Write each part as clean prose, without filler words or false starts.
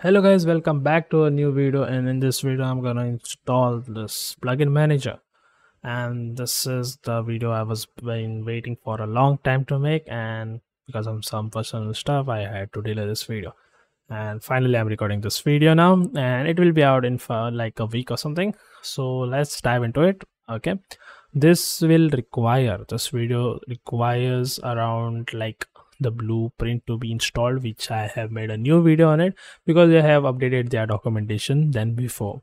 Hello guys, welcome back to a new video, and in this video I'm gonna install this plugin manager. And this is the video I was been waiting for a long time to make, and because of some personal stuff I had to delay this video. And finally I'm recording this video now, and it will be out in for like a week or something. So let's dive into it. Okay, this video requires around like the blueprint to be installed, which I have made a new video on it because they have updated their documentation than before.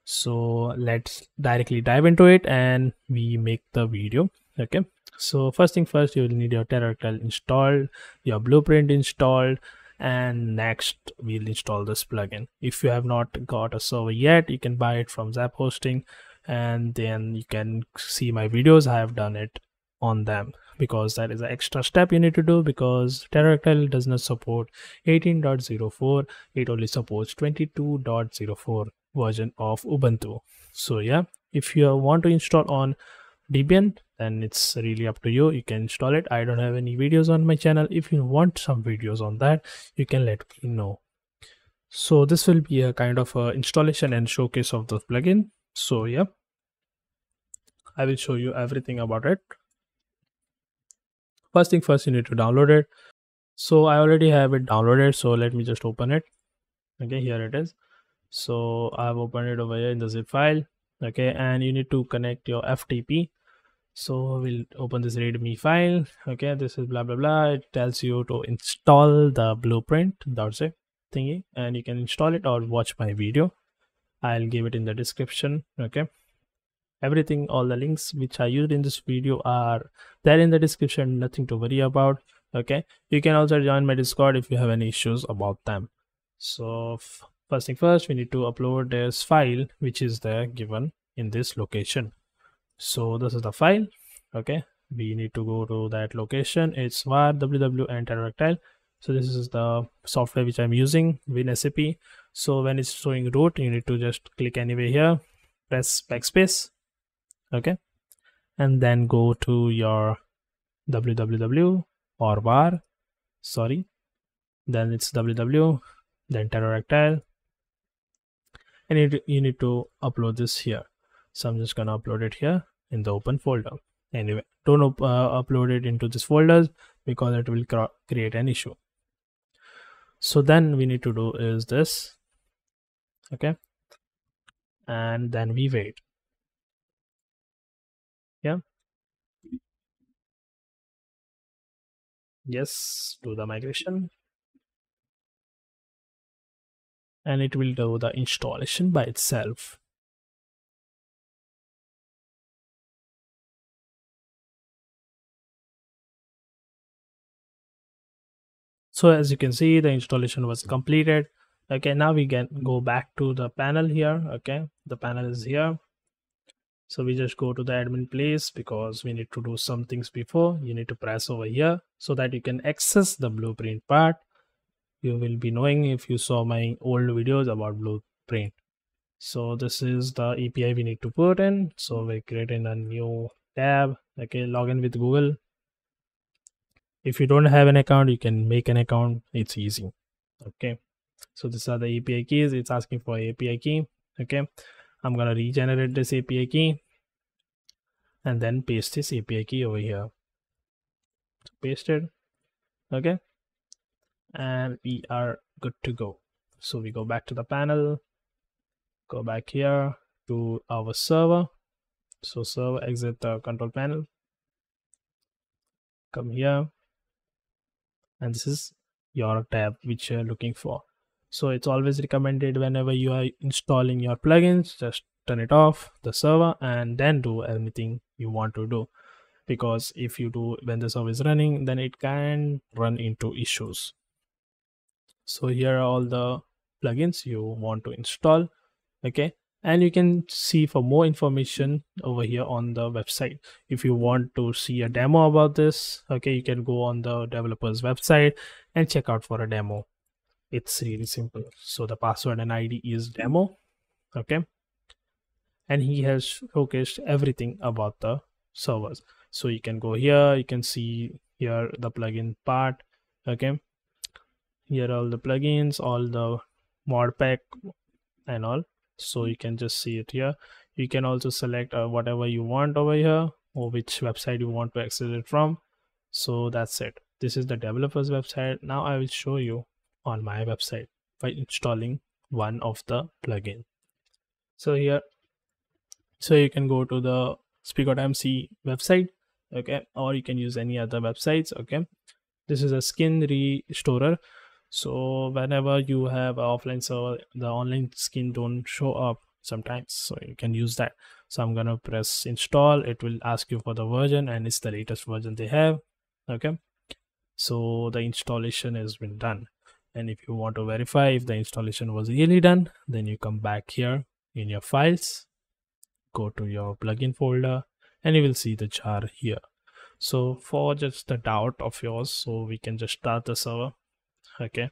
So let's directly dive into it and we make the video. Okay, so first thing first, you will need your Pterodactyl installed, your blueprint installed, and next we'll install this plugin. If you have not got a server yet, you can buy it from ZAP-Hosting, and then you can see my videos. I have done it on them because that is an extra step you need to do, because Pterodactyl does not support 18.04. It only supports 22.04 version of Ubuntu. So yeah, if you want to install on Debian, then it's really up to you. You can install it. I don't have any videos on my channel. If you want some videos on that, you can let me know. So this will be a kind of a installation and showcase of the plugin. So yeah, I will show you everything about it. First thing first, you need to download it. So I already have it downloaded, so let me just open it. Okay, here it is. So I've opened it over here in the zip file. Okay, and you need to connect your FTP. So we'll open this readme file. Okay, this is blah blah blah. It tells you to install the blueprint.zip thingy, and you can install it or watch my video. I'll give it in the description. Okay, everything, all the links which I used in this video are there in the description. Nothing to worry about. Okay, you can also join my Discord if you have any issues about them. So first thing first, we need to upload this file which is there given in this location. So this is the file. Okay, we need to go to that location. It's var www and Pterodactyl. So this is the software which I'm using, WinSAP. So when it's showing root, you need to just click anywhere here, press backspace. Okay, and then go to your www or var, sorry, then it's www, then Pterodactyl, and you need to upload this here. So I'm just gonna upload it here in the open folder. Anyway, don't upload it into this folders because it will create an issue. So then we need to do is this. Okay, and then we wait. Yeah, yes, do the migration, and it will do the installation by itself. So as you can see, the installation was completed. Okay, now we can go back to the panel here. Okay, the panel is here. So we just go to the admin place because we need to do some things before. You need to press over here so that you can access the blueprint part. You will be knowing if you saw my old videos about blueprint. So this is the API we need to put in. So we're creating a new tab. Okay, login with Google. If you don't have an account, you can make an account. It's easy. Okay, so these are the API keys. It's asking for API key. Okay, I'm gonna regenerate this API key and then paste this API key over here. Paste it. Okay, and we are good to go. So we go back to the panel, go back here to our server. So server, exit the control panel, come here, and this is your tab which you're looking for. So it's always recommended whenever you are installing your plugins, just turn it off, the server, and then do anything you want to do, because if you do when the server is running, then it can run into issues. So here are all the plugins you want to install. Okay, and you can see for more information over here on the website. If you want to see a demo about this, okay, you can go on the developer's website and check out for a demo. It's really simple. So the password and ID is demo. Okay, and he has showcased everything about the servers. So you can go here, you can see here the plugin part. Okay, here are all the plugins, all the mod pack and all. So you can just see it here. You can also select whatever you want over here, or which website you want to access it from. So that's it. This is the developer's website. Now I will show you on my website by installing one of the plugin. So here, so you can go to the speak.mc website, okay, or you can use any other websites. Okay, this is a skin restorer. So whenever you have an offline server, the online skin don't show up sometimes, so you can use that. So I'm gonna press install. It will ask you for the version, and it's the latest version they have. Okay, so the installation has been done, and if you want to verify if the installation was really done, then you come back here in your files, go to your plugin folder, and you will see the jar here. So for just the doubt of yours, so we can just start the server. Okay,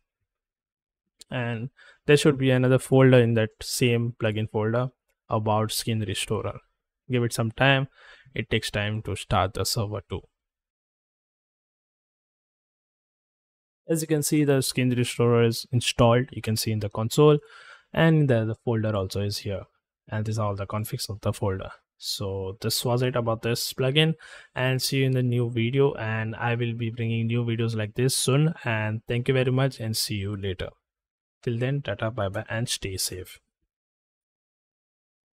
and there should be another folder in that same plugin folder about skin restorer. Give it some time. It takes time to start the server too. As you can see, the skin restorer is installed. You can see in the console, and the folder also is here, and these are all the configs of the folder. So this was it about this plugin, and see you in the new video, and I will be bringing new videos like this soon. And thank you very much, and see you later. Till then, tata, bye bye, and stay safe.